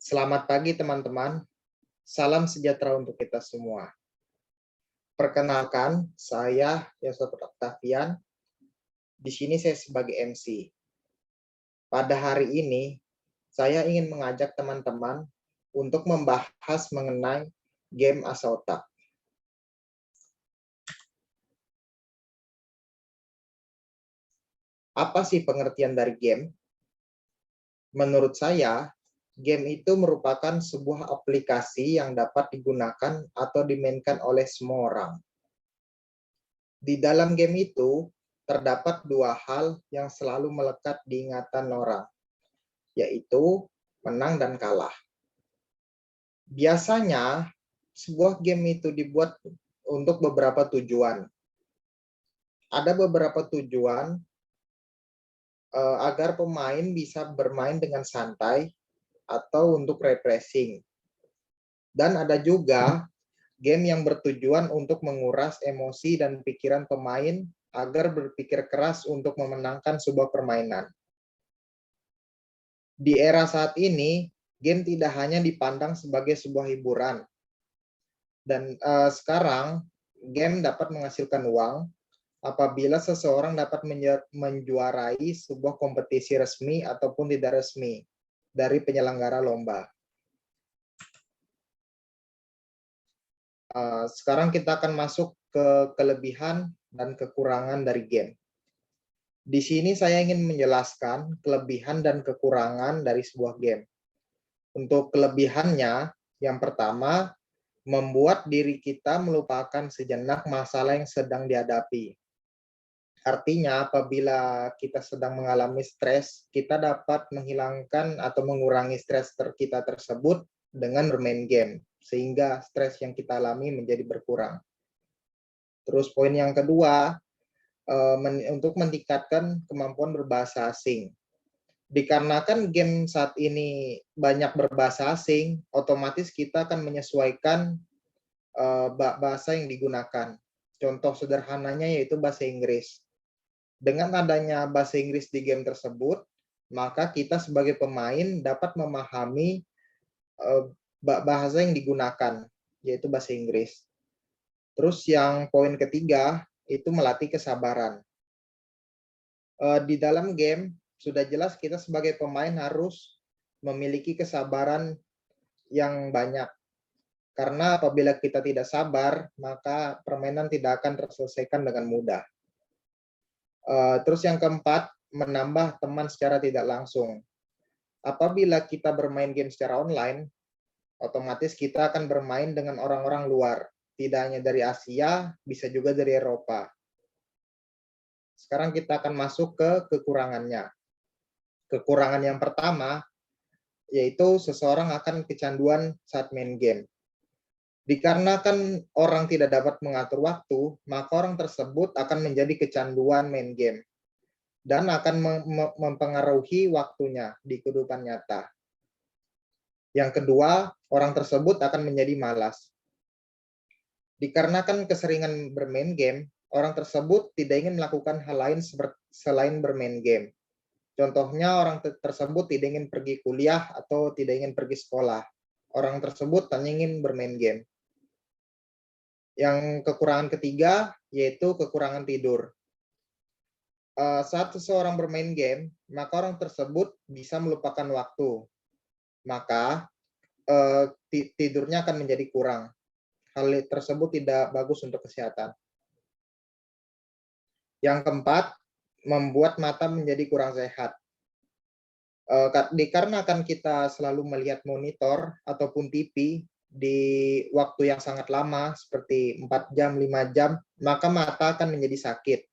Selamat pagi teman-teman, salam sejahtera untuk kita semua. Perkenalkan, saya Yosef Octavian. Di sini saya sebagai MC. Pada hari ini, saya ingin mengajak teman-teman untuk membahas mengenai game asa otak. Apa sih pengertian dari game? Menurut saya, game itu merupakan sebuah aplikasi yang dapat digunakan atau dimainkan oleh semua orang. Di dalam game itu, terdapat dua hal yang selalu melekat di ingatan orang, yaitu menang dan kalah. Biasanya, sebuah game itu dibuat untuk beberapa tujuan. Ada beberapa tujuan agar pemain bisa bermain dengan santai atau untuk refreshing. Dan ada juga game yang bertujuan untuk menguras emosi dan pikiran pemain agar berpikir keras untuk memenangkan sebuah permainan. Di era saat ini, game tidak hanya dipandang sebagai sebuah hiburan. Dan sekarang, game dapat menghasilkan uang apabila seseorang dapat menjuarai sebuah kompetisi resmi ataupun tidak resmi dari penyelenggara lomba. Sekarang kita akan masuk ke kelebihan dan kekurangan dari game. Di sini saya ingin menjelaskan kelebihan dan kekurangan dari sebuah game. Untuk kelebihannya, yang pertama, membuat diri kita melupakan sejenak masalah yang sedang dihadapi. Artinya, apabila kita sedang mengalami stres, kita dapat menghilangkan atau mengurangi stres kita tersebut dengan bermain game, sehingga stres yang kita alami menjadi berkurang. Terus poin yang kedua, untuk meningkatkan kemampuan berbahasa asing. Dikarenakan game saat ini banyak berbahasa asing, otomatis kita akan menyesuaikan bahasa yang digunakan. Contoh sederhananya yaitu bahasa Inggris. Dengan adanya bahasa Inggris di game tersebut, maka kita sebagai pemain dapat memahami bahasa yang digunakan, yaitu bahasa Inggris. Terus yang poin ketiga, itu melatih kesabaran. Di dalam game, sudah jelas kita sebagai pemain harus memiliki kesabaran yang banyak. Karena apabila kita tidak sabar, maka permainan tidak akan terselesaikan dengan mudah. Terus yang keempat, menambah teman secara tidak langsung. Apabila kita bermain game secara online, otomatis kita akan bermain dengan orang-orang luar. Tidak hanya dari Asia, bisa juga dari Eropa. Sekarang kita akan masuk ke kekurangannya. Kekurangan yang pertama, yaitu seseorang akan kecanduan saat main game. Dikarenakan orang tidak dapat mengatur waktu, maka orang tersebut akan menjadi kecanduan main game dan akan mempengaruhi waktunya di kehidupan nyata. Yang kedua, orang tersebut akan menjadi malas. Dikarenakan keseringan bermain game, orang tersebut tidak ingin melakukan hal lain selain bermain game. Contohnya, orang tersebut tidak ingin pergi kuliah atau tidak ingin pergi sekolah. Orang tersebut hanya ingin bermain game. Yang kekurangan ketiga, yaitu kekurangan tidur. Saat seseorang bermain game, maka orang tersebut bisa melupakan waktu. Maka tidurnya akan menjadi kurang. Hal tersebut tidak bagus untuk kesehatan. Yang keempat, membuat mata menjadi kurang sehat. Dikarenakan kita selalu melihat monitor ataupun TV di waktu yang sangat lama, seperti 4 jam, 5 jam, maka mata akan menjadi sakit.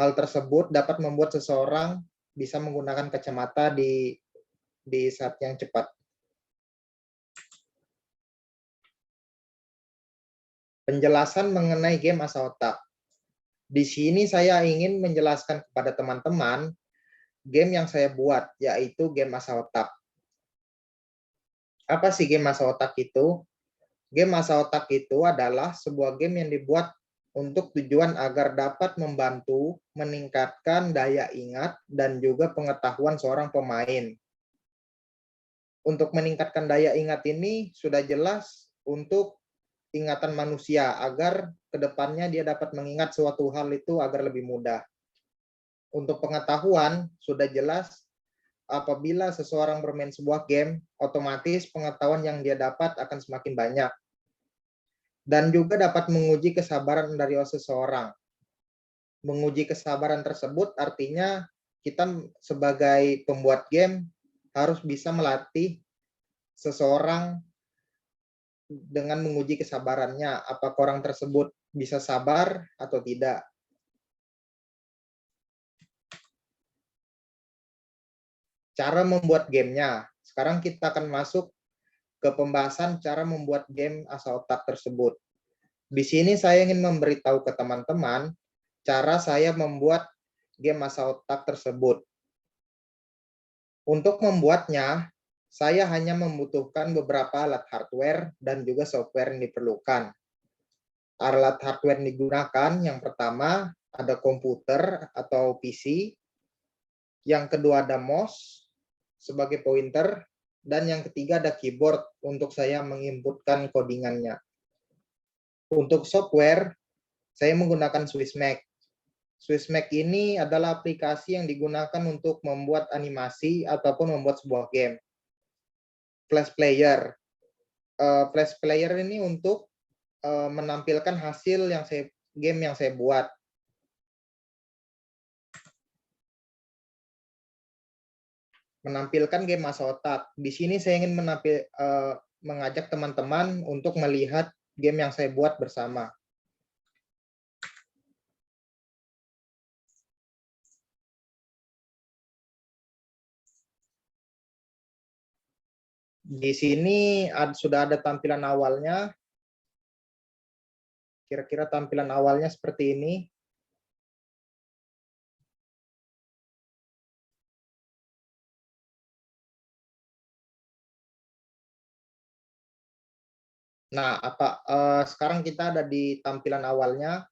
Hal tersebut dapat membuat seseorang bisa menggunakan kacamata di saat yang cepat. Penjelasan mengenai game asa otak. Di sini saya ingin menjelaskan kepada teman-teman game yang saya buat, yaitu game asa otak. Apa sih game asa otak itu? Game asa otak itu adalah sebuah game yang dibuat untuk tujuan agar dapat membantu meningkatkan daya ingat dan juga pengetahuan seorang pemain. Untuk meningkatkan daya ingat ini sudah jelas untuk ingatan manusia agar kedepannya dia dapat mengingat suatu hal itu agar lebih mudah. Untuk pengetahuan sudah jelas apabila seseorang bermain sebuah game, otomatis pengetahuan yang dia dapat akan semakin banyak. Dan juga dapat menguji kesabaran dari seseorang. Menguji kesabaran tersebut artinya kita sebagai pembuat game harus bisa melatih seseorang dengan menguji kesabarannya, apakah orang tersebut bisa sabar atau tidak. Cara membuat gamenya. Sekarang kita akan masuk ke pembahasan cara membuat game asa otak tersebut. Di sini saya ingin memberitahu ke teman-teman cara saya membuat game asa otak tersebut. Untuk membuatnya, saya hanya membutuhkan beberapa alat hardware dan juga software yang diperlukan. Alat hardware yang digunakan yang pertama ada komputer atau PC, yang kedua ada mouse sebagai pointer, dan yang ketiga ada keyboard untuk saya menginputkan codingannya. Untuk software, saya menggunakan SwissMac. SwissMac ini adalah aplikasi yang digunakan untuk membuat animasi ataupun membuat sebuah game. Flash Player. Flash Player ini untuk menampilkan hasil game yang saya buat. Menampilkan game asa otak. Di sini saya ingin mengajak teman-teman untuk melihat game yang saya buat bersama. Di sini sudah ada tampilan awalnya. Kira-kira tampilan awalnya seperti ini. Nah, sekarang kita ada di tampilan awalnya,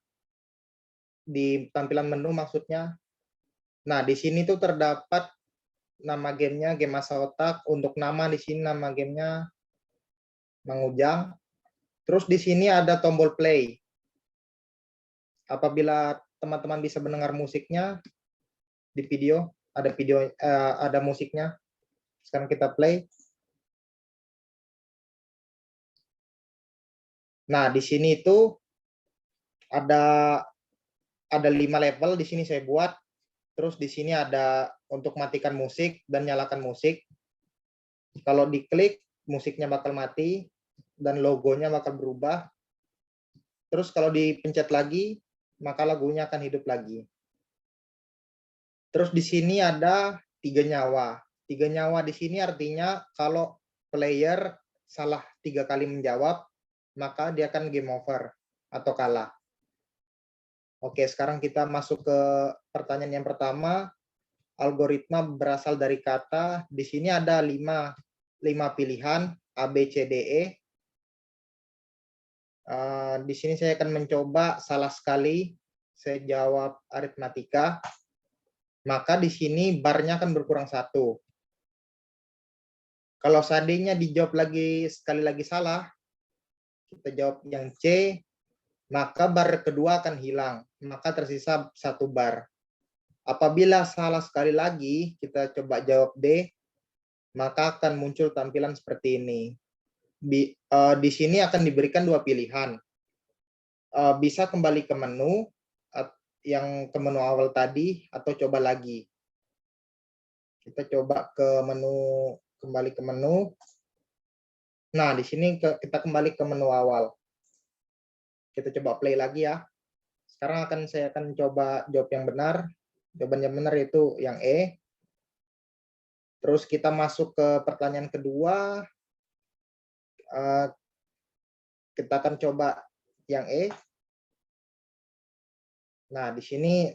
di tampilan menu maksudnya. Nah, di sini tuh terdapat nama gamenya, game asa otak. Untuk nama di sini nama gamenya Mang Ujang. Terus di sini ada tombol play. Apabila teman-teman bisa mendengar musiknya di video, ada musiknya. Sekarang kita play. Nah, di sini itu ada 5 level di sini saya buat. Terus di sini ada untuk matikan musik dan nyalakan musik. Kalau diklik, musiknya bakal mati dan logonya bakal berubah. Terus kalau dipencet lagi, maka lagunya akan hidup lagi. Terus di sini ada 3 nyawa. 3 nyawa di sini artinya kalau player salah 3 kali menjawab, maka dia akan game over atau kalah. Oke, sekarang kita masuk ke pertanyaan yang pertama. Algoritma berasal dari kata. Di sini ada 5 pilihan A, B, C, D, E. Di sini saya akan mencoba salah sekali. Saya jawab aritmatika. Maka di sini barnya akan berkurang 1. Kalau seandainya dijawab sekali lagi salah, kita jawab yang C, maka bar kedua akan hilang. Maka tersisa 1 bar. Apabila salah sekali lagi, kita coba jawab D, maka akan muncul tampilan seperti ini. Di sini akan diberikan 2 pilihan. Bisa kembali ke menu, yang ke menu awal tadi, atau coba lagi. Kita coba kembali ke menu. Nah, di sini kita kembali ke menu awal. Kita coba play lagi ya. Sekarang saya akan coba jawab yang benar. Jawaban yang benar itu yang E. Terus kita masuk ke pertanyaan kedua. Kita akan coba yang E. Nah, di sini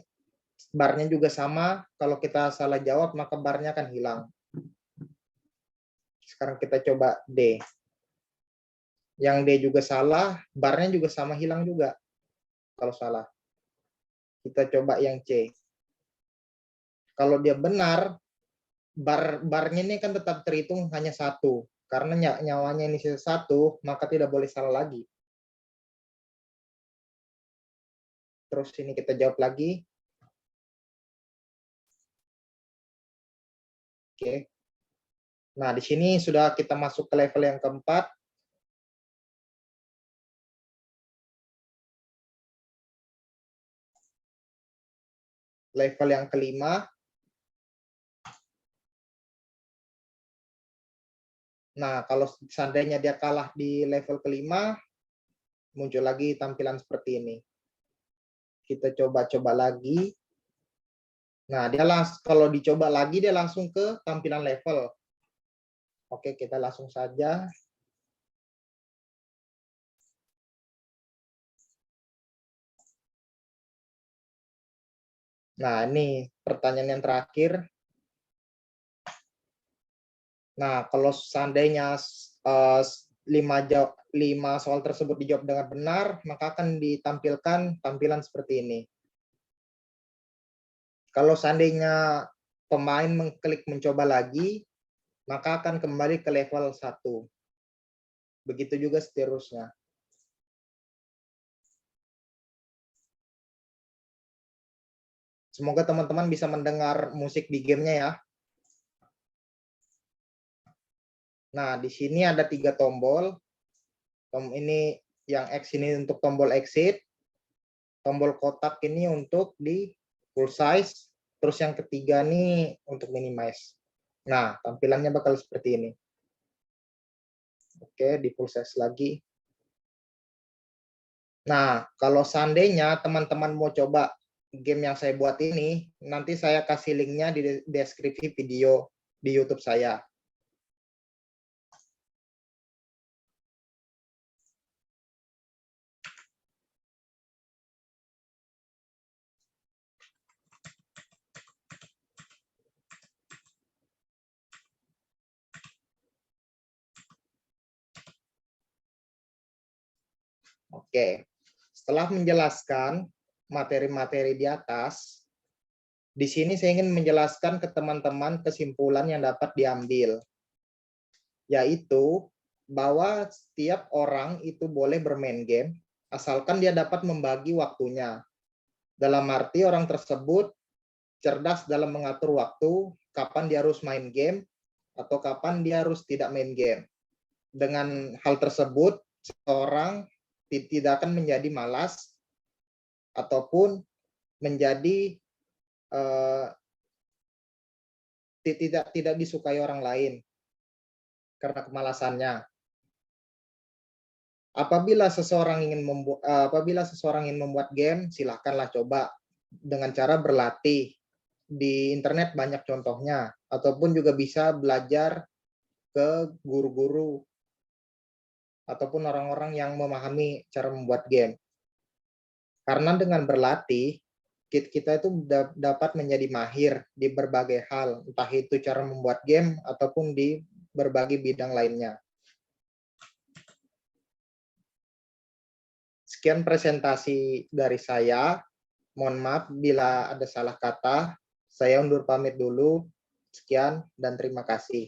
barnya juga sama. Kalau kita salah jawab, maka barnya akan hilang. Sekarang kita coba D. Yang D juga salah, barnya juga sama hilang juga. Kalau salah. Kita coba yang C. Kalau dia benar, Barnya ini kan tetap terhitung hanya satu. Karena nyawanya ini satu, maka tidak boleh salah lagi. Terus ini kita jawab lagi. Oke. Nah, di sini sudah kita masuk ke level yang keempat. Level yang kelima. Nah, kalau seandainya dia kalah di level kelima, muncul lagi tampilan seperti ini. Kita coba-coba lagi. Nah, kalau dicoba lagi, dia langsung ke tampilan level. Oke, kita langsung saja. Nah, ini pertanyaan yang terakhir. Nah, kalau seandainya 5 soal tersebut dijawab dengan benar, maka akan ditampilkan tampilan seperti ini. Kalau seandainya pemain mengklik mencoba lagi, maka akan kembali ke level 1. Begitu juga seterusnya. Semoga teman-teman bisa mendengar musik di gamenya ya. Nah, di sini ada 3 tombol. Ini yang X ini untuk tombol exit. Tombol kotak ini untuk di full size. Terus yang ketiga nih untuk minimize. Nah, tampilannya bakal seperti ini. Oke, di full size lagi. Nah, kalau seandainya teman-teman mau coba game yang saya buat ini, nanti saya kasih linknya di deskripsi video di YouTube saya. Oke, setelah menjelaskan materi-materi di atas, di sini saya ingin menjelaskan ke teman-teman kesimpulan yang dapat diambil, yaitu bahwa setiap orang itu boleh bermain game, asalkan dia dapat membagi waktunya. Dalam arti orang tersebut cerdas dalam mengatur waktu, kapan dia harus main game, atau kapan dia harus tidak main game. Dengan hal tersebut, seorang tidak akan menjadi malas ataupun menjadi tidak disukai orang lain karena kemalasannya. Apabila seseorang ingin membuat game, silahkanlah coba dengan cara berlatih. Di internet banyak contohnya, ataupun juga bisa belajar ke guru-guru ataupun orang-orang yang memahami cara membuat game. Karena dengan berlatih, kita itu dapat menjadi mahir di berbagai hal, entah itu cara membuat game ataupun di berbagai bidang lainnya. Sekian presentasi dari saya. Mohon maaf bila ada salah kata. Saya undur pamit dulu. Sekian dan terima kasih.